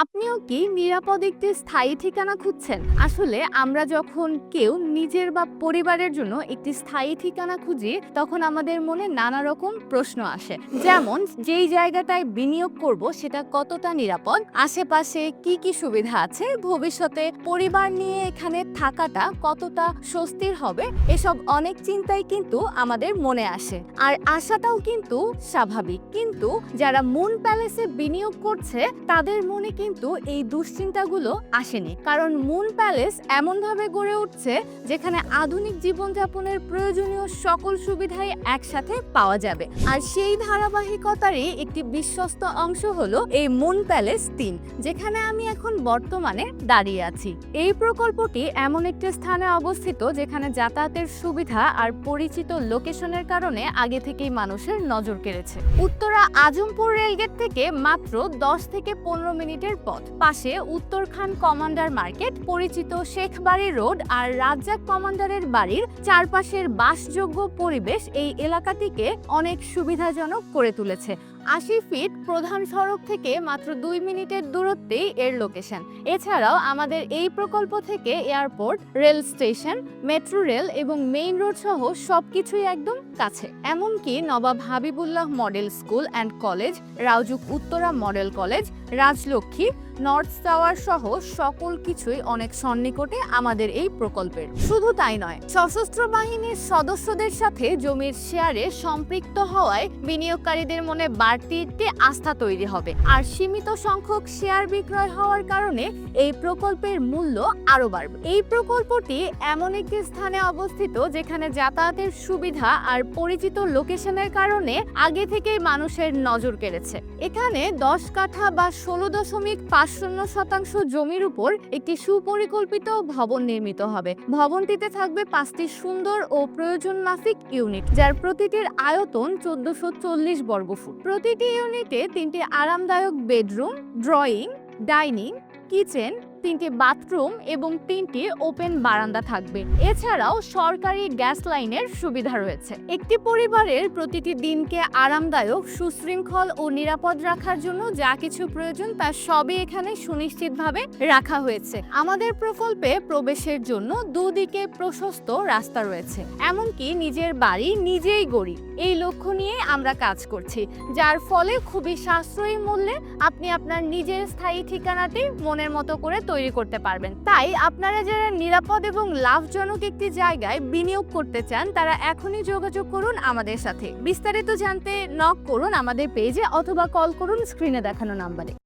আপনিও কি নিরাপদ একটি স্থায়ী ঠিকানা খুঁজছেন? আসলে আমরা যখন কেউ নিজের বা পরিবারের জন্য একটি স্থায়ী ঠিকানা খুঁজি, তখন আমাদের মনে নানা রকম প্রশ্ন আসে। যেমন, যেই জায়গাটায় বিনিয়োগ করব সেটা কতটা নিরাপদ, আশেপাশে কি কি সুবিধা আছে, ভবিষ্যতে পরিবার নিয়ে এখানে থাকাটা কতটা স্বস্তির হবে, এসব অনেক চিন্তাই কিন্তু আমাদের মনে আসে। আর আশাটাও কিন্তু স্বাভাবিক, কিন্তু যারা মুন প্যালেসে বিনিয়োগ করছে তাদের মনে কিন্তু এই দুশ্চিন্তাগুলো আসেনি, কারণ মুন প্যালেস এমনভাবে গড়ে উঠছে যেখানে আধুনিক জীবনযাপনের প্রয়োজনীয় সকল সুবিধাই একসাথে পাওয়া যাবে। আর সেই ধারাবাহিকতারই একটি বিশ্বস্ত অংশ হলো এই মুন প্যালেস 3, যেখানে আমি এখন বর্তমানে দাঁড়িয়ে আছি। এই প্রকল্পটি এমন একটি স্থানে অবস্থিত যেখানে যাতায়াতের সুবিধা আর পরিচিত লোকেশনের কারণে আগে থেকেই মানুষের নজর কেড়েছে। উত্তরা আজমপুর রেলগেট থেকে মাত্র 10 থেকে 15 মিনিটের পথ। পাশে উত্তরখান কমান্ডার মার্কেট, পরিচিত শেখবাড়ি রোড আর রাজ্জাক কমান্ডারের বাড়ির চারপাশের বাসযোগ্য পরিবেশ এই এলাকাটিকে অনেক সুবিধাজনক করে তুলেছে। 80 ফিট প্রধান সড়ক থেকে মাত্র 2 মিনিটের দূরত্বেই এর লোকেশন। এছাড়াও আমাদের এই প্রকল্প থেকে airport, rail station, metro rail এবং মেইন রোড সহ সবকিছুই একদম কাছে। এমনকি Nawab Habibullah model school and college, রাউজুক Uttara model college, Rajlakshmi, north tower সহ সকল কিছুই অনেক সন্নিকটে আমাদের এই প্রকল্পের। শুধু তাই নয়, সশস্ত্র বাহিনীর সদস্যদের সাথে জমির শেয়ারে সম্পৃক্ত হওয়ায় বিনিয়োগকারীদের মনে বাড়তি একটি আস্থা তৈরি হবে। আর সীমিত সংখ্যক শেয়ার বিক্রয় হওয়ার কারণে এই প্রকল্পের মূল্য আরো বাড়বে। এই প্রকল্পটি এমন একটি স্থানে অবস্থিত যেখানে যাতায়াতের সুবিধা আর পরিচিত লোকেশনের কারণে আগে থেকেই মানুষের নজর কেড়েছে। এখানে 10 কাঠা বা 16.50% জমির উপর একটি সুপরিকল্পিত ভবন নির্মিত হবে। ভবনটিতে থাকবে 5টি সুন্দর ও প্রয়োজন মাফিক ইউনিট, যার প্রতিটির আয়তন 1440 বর্গফুট। প্রতিটি ইউনিটে 3টি আরামদায়ক বেডরুম, ড্রয়িং, ডাইনিং, কিচেন, 3টি বাথরুম এবং 3টি ওপেন বারান্দা থাকবে। এছাড়াও সরকারি গ্যাস লাইনের সুবিধা রয়েছে। একটি পরিবারের প্রতিটি দিনকে আরামদায়ক, সুশৃঙ্খল ও নিরাপদ রাখার জন্য যা কিছু প্রয়োজন তা সবই এখানে সুনিশ্চিতভাবে রাখা হয়েছে। আমাদের প্রকল্পে প্রবেশের জন্য দুদিকে প্রশস্ত রাস্তা রয়েছে। এমনকি নিজের বাড়ি নিজেই গড়ি, এই লক্ষ্য নিয়ে আমরা কাজ করছি, যার ফলে খুবই সাশ্রয়ী মূল্যে আপনি আপনার নিজের স্থায়ী ঠিকানাটি মনের মতো করে তৈরি করতে পারবেন। তাই আপনারা যারা নিরাপদ এবং লাভজনক একটি জায়গায় বিনিয়োগ করতে চান, তারা এখনই যোগাযোগ করুন আমাদের সাথে। বিস্তারিত জানতে নক করুন আমাদের পেজে অথবা কল করুন স্ক্রিনে দেখানো নাম্বারে।